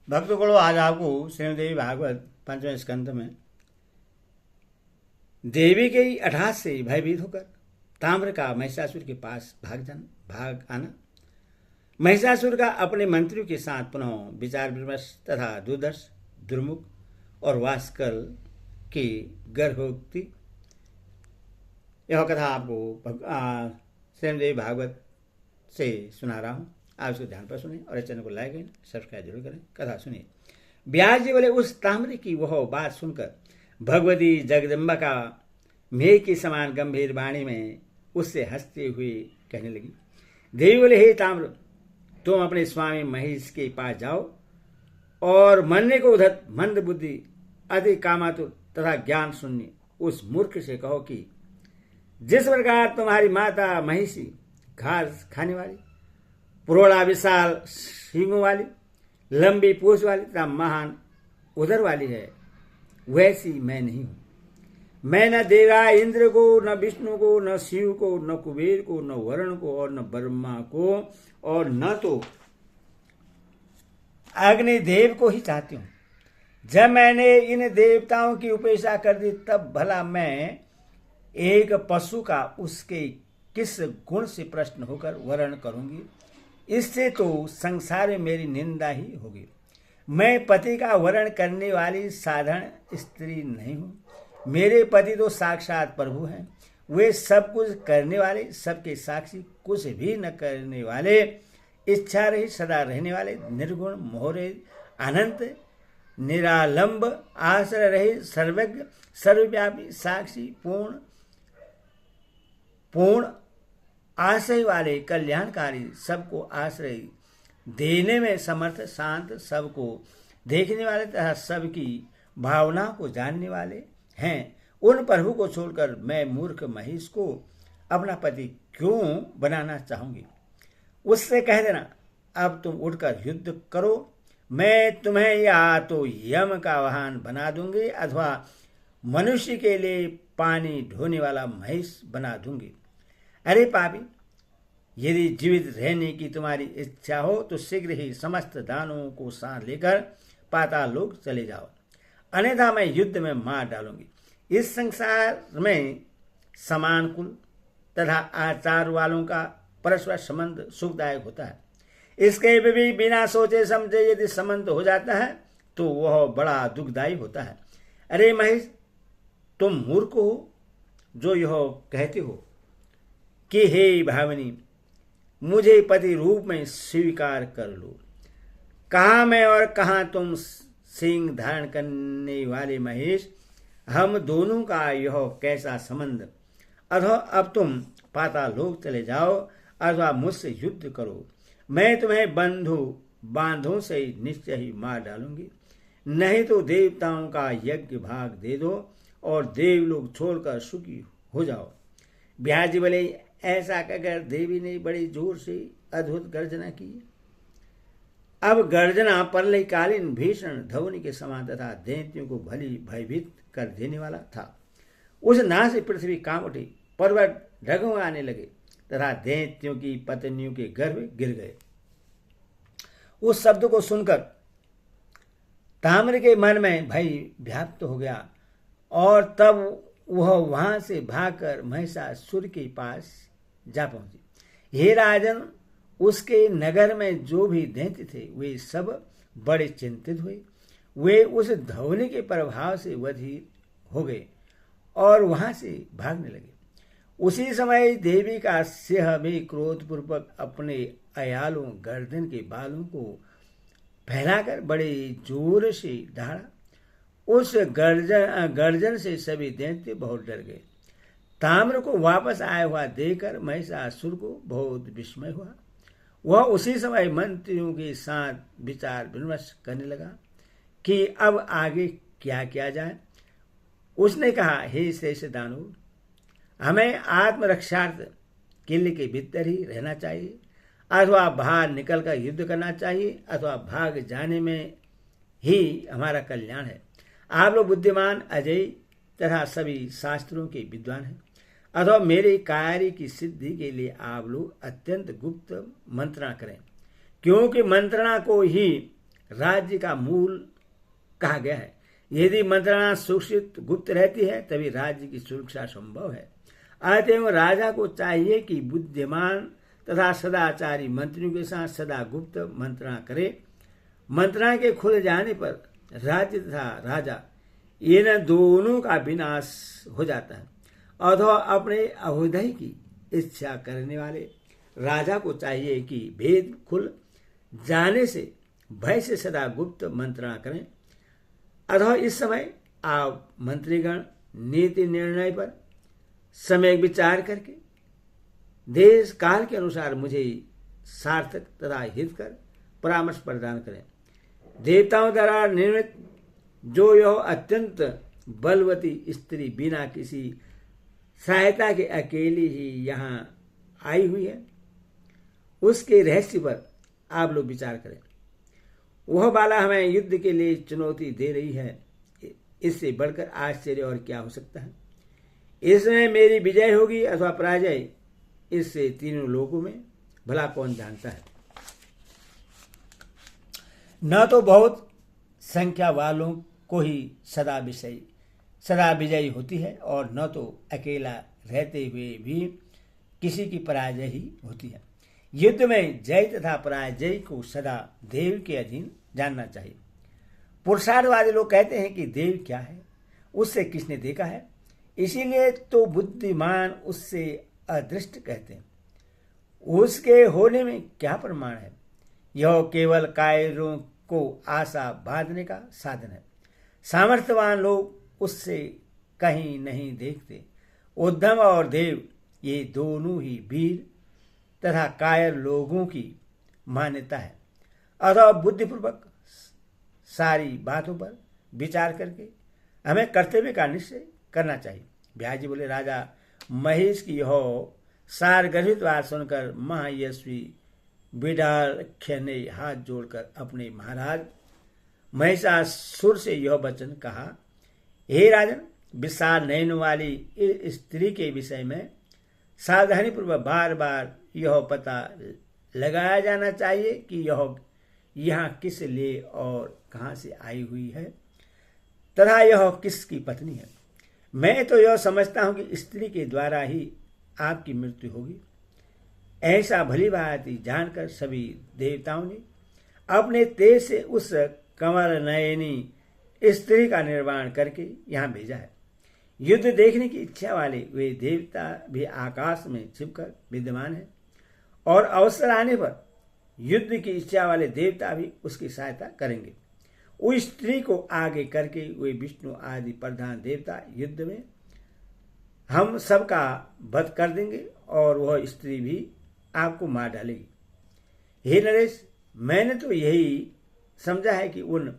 भक्तगणों, आज आपको श्रीमद्देवी भागवत पंचम स्कंध में देवी के अठास से भयभीत होकर ताम्र का महिषासुर के पास भाग आना, महिषासुर का अपने मंत्रियों के साथ पुनः विचार विमर्श तथा दुर्दर्श दुर्मुख और वास्कल की गर्भोक्ति, यह कथा आपको श्रीमद्देवी भागवत से सुना रहा हूँ। आप इसको ध्यान पर सुने और इस चैनल को लाइक करें, सब्सक्राइब जरूर करें। कथा सुनिए। व्यास जी बोले, उस ताम्र की वह बात सुनकर भगवती जगदम्बा का मेघ के समान गंभीर वाणी में उससे हंसते हुए कहने लगी। देवी बोले, हे ताम्र, तुम अपने स्वामी महेश के पास जाओ और मरने को उधर मंद बुद्धि अति कामातुर तथा ज्ञान शून्य उस मूर्ख से कहो कि जिस प्रकार तुम्हारी माता महिषी घास खाने वाली, प्रोड़ा विशाल सींगों वाली, लंबी पूंछ वाली तथा महान उदर वाली है, वैसी मैं नहीं हूं। मैं न देवा इंद्र को, न विष्णु को, न शिव को, न कुबेर को, न वरुण को और न ब्रह्मा को, और न तो अग्निदेव को ही चाहती हूं। जब मैंने इन देवताओं की उपेक्षा कर दी, तब भला मैं एक पशु का उसके किस गुण से प्रश्न होकर वर्ण करूंगी? इससे तो संसार में मेरी निंदा ही होगी। मैं पति का वर्ण करने वाली साधारण स्त्री नहीं हूं। मेरे पति तो साक्षात प्रभु हैं। वे सब कुछ करने वाले, सबके साक्षी, कुछ भी न करने वाले, इच्छा रहित सदा रहने वाले, निर्गुण मोहरे अनंत निरालंब आश्रय रहित, सर्वज्ञ सर्वव्यापी, साक्षी, पूर्ण आश्रय वाले, कल्याणकारी, सबको आश्रय देने में समर्थ, शांत, सबको देखने वाले तथा सबकी भावना को जानने वाले हैं। उन प्रभु को छोड़कर मैं मूर्ख महेश को अपना पति क्यों बनाना चाहूंगी? उससे कह देना, अब तुम उठकर युद्ध करो। मैं तुम्हें या तो यम का वाहन बना दूंगी अथवा मनुष्य के लिए पानी ढोने वाला महेश बना दूंगी। अरे पापी, यदि जीवित रहने की तुम्हारी इच्छा हो तो शीघ्र ही समस्त दानों को साथ लेकर पाताल लोक चले जाओ, अन्यथा मैं युद्ध में मार डालूंगी। इस संसार में समान कुल तथा आचार वालों का परस्पर संबंध सुखदायक होता है। इसके भी बिना सोचे समझे यदि संबंध हो जाता है तो वह बड़ा दुखदायी होता है। अरे महेश, तुम मूर्ख हो जो यह कहते हो कि हे भावनी, मुझे पति रूप में स्वीकार कर लो। कहाँ मैं और कहाँ तुम, सिंह धारण करने वाले महेश, हम दोनों का यह कैसा संबंध? अथवा अब तुम पाताल लोक चले जाओ अथवा मुझसे युद्ध करो। मैं तुम्हें बांधों से निश्चय ही मार डालूंगी। नहीं तो देवताओं का यज्ञ भाग दे दो और देवलोक छोड़कर सुखी हो जाओ। व्यास जी बोले, ऐसा कहकर देवी ने बड़ी जोर से अद्भुत गर्जना की। अब गर्जना प्रलयकालीन भीषण ध्वनि के समान तथा दैत्यों को भली भयभीत कर देने वाला था। उस नाद से पृथ्वी कांप उठी, पर्वत डगमगाने लगे तथा दैत्यों की पत्नियों के गर्भ गिर गए। उस शब्द को सुनकर ताम्र के मन में भय व्याप्त हो गया और तब वह वहां से भागकर महिषासुर के पास जा पहुंची। हे राजन, उसके नगर में जो भी दैत्य थे वे सब बड़े चिंतित हुए। वे उस ध्वनि के प्रभाव से बधिर हो गए और वहां से भागने लगे। उसी समय देवी का सिंह भी क्रोधपूर्वक अपने अयालों गर्दन के बालों को फैलाकर बड़े जोर से दहाड़ा। उस गर्जन से सभी दैत्य बहुत डर गए। ताम्र को वापस आया हुआ देखकर महिषासुर को बहुत विस्मय हुआ। वह उसी समय मंत्रियों के साथ विचार विमर्श करने लगा कि अब आगे क्या किया जाए। उसने कहा, हे श्रेष्ठ दानव, हमें आत्मरक्षार्थ किले के भीतर ही रहना चाहिए अथवा बाहर निकलकर युद्ध करना चाहिए अथवा भाग जाने में ही हमारा कल्याण है। आप लोग बुद्धिमान, अजय तथा सभी शास्त्रों के विद्वान हैं, अथवा मेरे कार्य की सिद्धि के लिए आप लोग अत्यंत गुप्त मंत्रणा करें, क्योंकि मंत्रणा को ही राज्य का मूल कहा गया है। यदि मंत्रणा सुरक्षित गुप्त रहती है तभी राज्य की सुरक्षा संभव है। अतएव राजा को चाहिए कि बुद्धिमान तथा सदाचारी मंत्रियों के साथ सदा गुप्त मंत्रणा करे। मंत्रणा के खुल जाने पर राज्य तथा राजा इन दोनों का विनाश हो जाता है। अथवा अपने अभ्युदय की इच्छा करने वाले राजा को चाहिए कि भेद खुल जाने से भय से सदा गुप्त मंत्रणा करें। अथवा इस समय आप मंत्रीगण नीति निर्णय पर समय विचार करके देश काल के अनुसार मुझे सार्थक तथा हितकर परामर्श प्रदान करें। देवताओं द्वारा निर्मित जो यह अत्यंत बलवती स्त्री बिना किसी सहायता के अकेली ही यहाँ आई हुई है, उसके रहस्य पर आप लोग विचार करें। वह बाला हमें युद्ध के लिए चुनौती दे रही है, इससे बढ़कर आश्चर्य और क्या हो सकता है। इसमें मेरी विजय होगी अथवा पराजय, इससे तीनों लोगों में भला कौन जानता है। न तो बहुत संख्या वालों को ही सदा विजयी होती है और न तो अकेला रहते हुए भी किसी की पराजय ही होती है। युद्ध में जय तथा पराजय को सदा देव के अधीन जानना चाहिए। पुरुषार्थवादी लोग कहते हैं कि देव क्या है, उससे किसने देखा है, इसीलिए तो बुद्धिमान उससे अदृष्ट कहते हैं। उसके होने में क्या प्रमाण है। यह केवल कायरों को आशा बांधने का साधन है। सामर्थ्यवान लोग उससे कहीं नहीं देखते। उद्धम और देव ये दोनों ही वीर तथा कायर लोगों की मान्यता है। अतः बुद्धिपूर्वक सारी बातों पर विचार करके हमें कर्तव्य का निश्चय करना चाहिए। ब्यास जी बोले, राजा महेश की यह सार गर्भित बात सुनकर महायशस्वी बिडालख्य ने हाथ जोड़कर अपने महाराज महिषासुर से यह वचन कहा, हे राजन, विशाल नयन वाली इस स्त्री के विषय में सावधानी पूर्वक बार बार यह पता लगाया जाना चाहिए कि यह यहाँ किस लिए और कहाँ से आई हुई है तथा यह किसकी पत्नी है। मैं तो यह समझता हूँ कि स्त्री के द्वारा ही आपकी मृत्यु होगी। ऐसा भली भांति जानकर सभी देवताओं ने अपने तेज से उस कमल नयनी स्त्री का निर्माण करके यहाँ भेजा है। युद्ध देखने की इच्छा वाले वे देवता भी आकाश में छिपकर विद्यमान है और अवसर आने पर युद्ध की इच्छा वाले देवता भी उसकी सहायता करेंगे। उस स्त्री को आगे करके वे विष्णु आदि प्रधान देवता युद्ध में हम सबका वध कर देंगे और वह स्त्री भी आपको मार डालेगी। हे नरेश, मैंने तो यही समझा है कि उन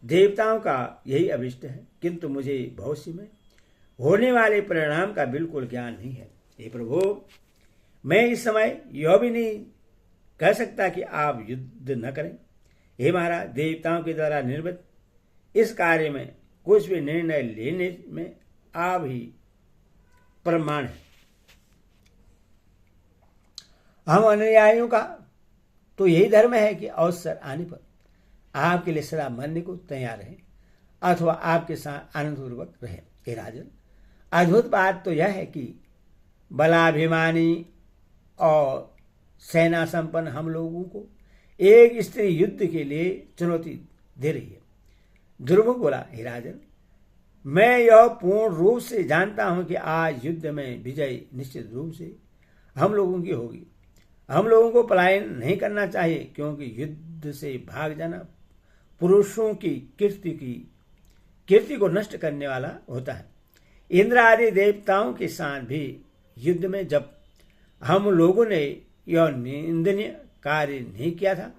देवताओं का यही अभिष्ट है, किंतु मुझे भविष्य में होने वाले परिणाम का बिल्कुल ज्ञान नहीं है। हे प्रभु, मैं इस समय यह भी नहीं कह सकता कि आप युद्ध न करें। हे महाराज, देवताओं के द्वारा निर्मित इस कार्य में कुछ भी निर्णय लेने में आप ही प्रमाण है। हम अनुयायियों का तो यही धर्म है कि अवसर आने पर आपके लिए सदा मरने को तैयार रहे अथवा आपके साथ आनंदपूर्वक रहे। हे राजन, अद्भुत बात तो यह है कि बलाभिमानी और सेना संपन्न हम लोगों को एक स्त्री युद्ध के लिए चुनौती दे रही है। ध्रुव बोला, हे राजन, मैं यह पूर्ण रूप से जानता हूं कि आज युद्ध में विजय निश्चित रूप से हम लोगों की होगी। हम लोगों को पलायन नहीं करना चाहिए, क्योंकि युद्ध से भाग जाना पुरुषों की कीर्ति को नष्ट करने वाला होता है। इंद्र आदि देवताओं के साथ भी युद्ध में जब हम लोगों ने यह निंदनीय कार्य नहीं किया था,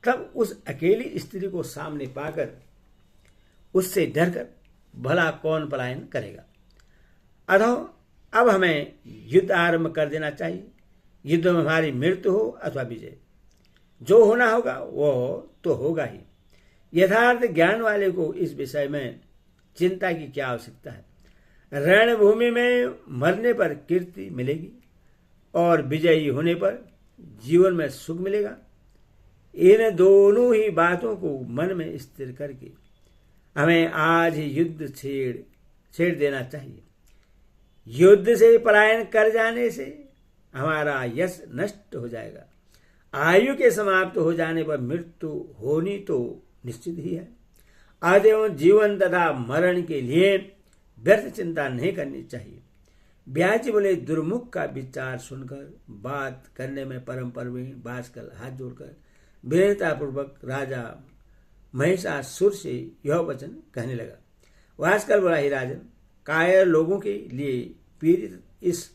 तब उस अकेली स्त्री को सामने पाकर उससे डरकर भला कौन पलायन करेगा। अतः अब हमें युद्ध आरंभ कर देना चाहिए। युद्ध में हमारी मृत्यु हो अथवा विजय, जो होना होगा वो तो होगा ही। यथार्थ ज्ञान वाले को इस विषय में चिंता की क्या आवश्यकता है। रणभूमि में मरने पर कीर्ति मिलेगी और विजयी होने पर जीवन में सुख मिलेगा। इन दोनों ही बातों को मन में स्थिर करके हमें आज ही युद्ध छेड़ देना चाहिए। युद्ध से पलायन कर जाने से हमारा यश नष्ट हो जाएगा। आयु के समाप्त हो जाने पर मृत्यु होनी तो निश्चित ही है। अतएव जीवन तथा मरण के लिए व्यर्थ चिंता नहीं करनी चाहिए। ब्यास जी बोले, दुर्मुख का विचार सुनकर बात करने में परम प्रवीण भास्कर हाथ जोड़कर विनम्रतापूर्वक राजा महिषासुर से यह वचन कहने लगा। भास्कर बोला, हे राजन, कायर लोगों के लिए पीड़ित इस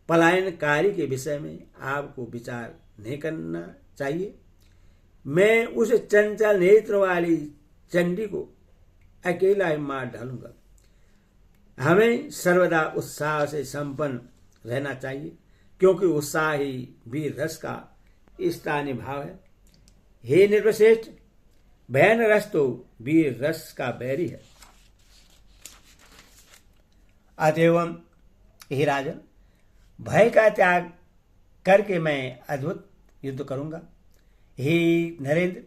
पलायनकारी के विषय में आपको विचार नहीं करना चाहिए। मैं उस चंचल नेत्र वाली चंडी को अकेला ही मार डालूंगा। हमें सर्वदा उत्साह से संपन्न रहना चाहिए, क्योंकि उत्साह ही वीर रस का स्थानीय भाव है। हे निर्वश्रेष्ठ, भयान रस तो वीर रस का बैरी है। अतएव हे राजन, भय का त्याग करके मैं अद्भुत युद्ध करूंगा। हे नरेंद्र,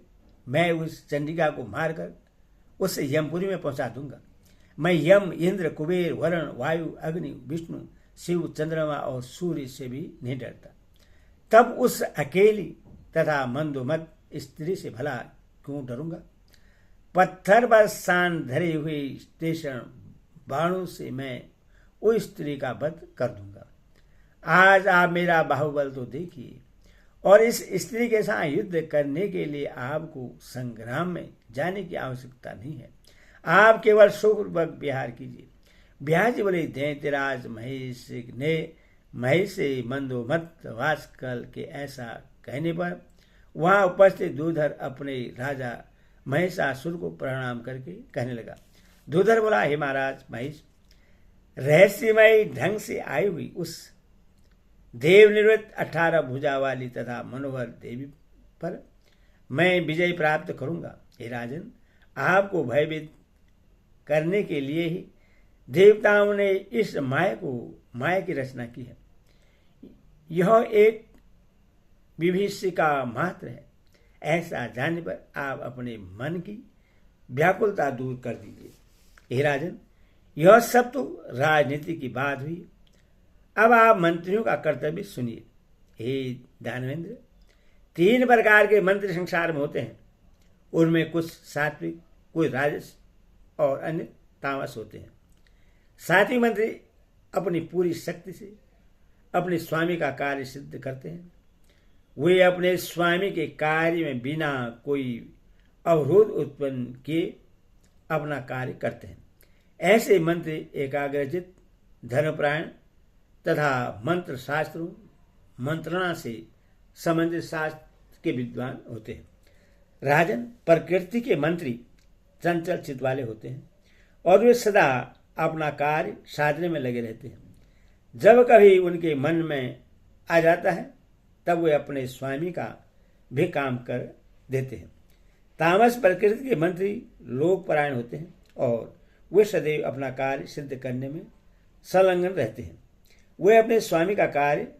मैं उस चंडिका को मारकर उसे यमपुरी में पहुंचा दूंगा। मैं यम, इंद्र, कुबेर, वरुण, वायु, अग्नि, विष्णु, शिव, चंद्रमा और सूर्य से भी नहीं डरता। तब उस अकेली तथा मंदोमद स्त्री से भला क्यों डरूंगा? पत्थर पर शान धरे हुए तीक्ष्ण बाणों से मैं उस स्त्री का वध कर दूंगा। आज आप मेरा बाहुबल तो देखिए, और इस स्त्री के साथ युद्ध करने के लिए आपको संग्राम में जाने की आवश्यकता नहीं है। आप केवल सुखपूर्वक विहार कीजिए। ब्यास जी बोले, दैत्यराज महेश ने महेश से मंदोमद भास्कर के ऐसा कहने पर वहां उपस्थित दूधर अपने राजा महिषासुर को प्रणाम करके कहने लगा। दूधर बोला, हे महाराज महेश, रहस्यमय ढंग से आई हुई उस देवनिवृत्त 18 भुजा वाली तथा मनोहर देवी पर मैं विजय प्राप्त करूंगा। हे राजन, आपको भयभीत करने के लिए ही देवताओं ने इस माया की रचना की है। यह एक विभीषिका मात्र है। ऐसा जानने पर आप अपने मन की व्याकुलता दूर कर दीजिए। हे राजन, यह सब तो राजनीति की बात हुई। अब आप मंत्रियों का कर्तव्य सुनिए। हे दानवेंद्र, 3 प्रकार के मंत्री संसार में होते हैं। उनमें कुछ सात्विक, कुछ राजस और अन्य तामस होते हैं। सात्विक मंत्री अपनी पूरी शक्ति से अपने स्वामी का कार्य सिद्ध करते हैं। वे अपने स्वामी के कार्य में बिना कोई अवरोध उत्पन्न किए अपना कार्य करते हैं। ऐसे मंत्री एकाग्रचित, धर्मपरायण तथा मंत्र शास्त्रों मंत्रणा से संबंधित शास्त्र के विद्वान होते हैं। राजन, प्रकृति के मंत्री चंचल चित्त वाले होते हैं और वे सदा अपना कार्य साधने में लगे रहते हैं। जब कभी उनके मन में आ जाता है तब वे अपने स्वामी का भी काम कर देते हैं। तामस प्रकृति के मंत्री लोकपरायण होते हैं और वे सदैव अपना कार्य सिद्ध करने में संलग्न रहते हैं। वे अपने स्वामी का कार्य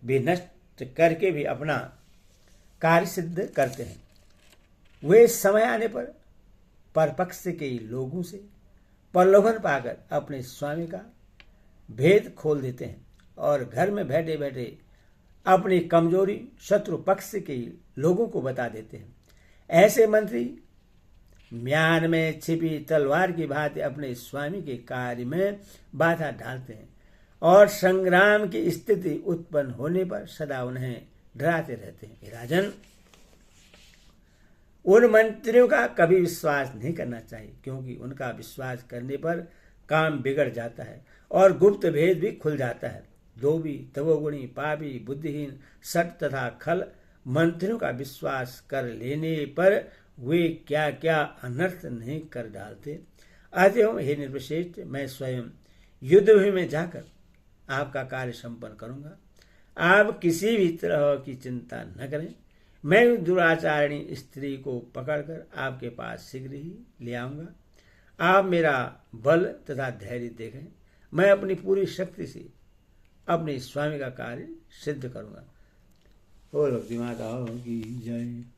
भी नष्ट करके भी अपना कार्य सिद्ध करते हैं। वे समय आने पर परपक्ष के लोगों से प्रलोभन पाकर अपने स्वामी का भेद खोल देते हैं और घर में बैठे बैठे अपनी कमजोरी शत्रु पक्ष के लोगों को बता देते हैं। ऐसे मंत्री म्यान में छिपी तलवार की भांति अपने स्वामी के कार्य में बाधा डालते हैं और संग्राम की स्थिति उत्पन्न होने पर सदा उन्हें डराते रहते हैं। राजन, उन मंत्रियों का कभी विश्वास नहीं करना चाहिए, क्योंकि उनका विश्वास करने पर काम बिगड़ जाता है और गुप्त भेद भी खुल जाता है। लोभी, तमोगुणी, पापी, बुद्धिहीन, सट तथा खल मंत्रियों का विश्वास कर लेने पर वे क्या क्या अनर्थ नहीं कर डालते। अतएव हे निर्वश्रेष्ठ, मैं स्वयं युद्धभूमि में जाकर आपका कार्य संपन्न करूंगा। आप किसी भी तरह की चिंता न करें। मैं दुराचारिणी स्त्री को पकड़कर आपके पास शीघ्र ही ले आऊंगा। आप मेरा बल तथा धैर्य देखें। मैं अपनी पूरी शक्ति से अपने स्वामी का कार्य सिद्ध करूंगा। बोल भक्ति माता की जय।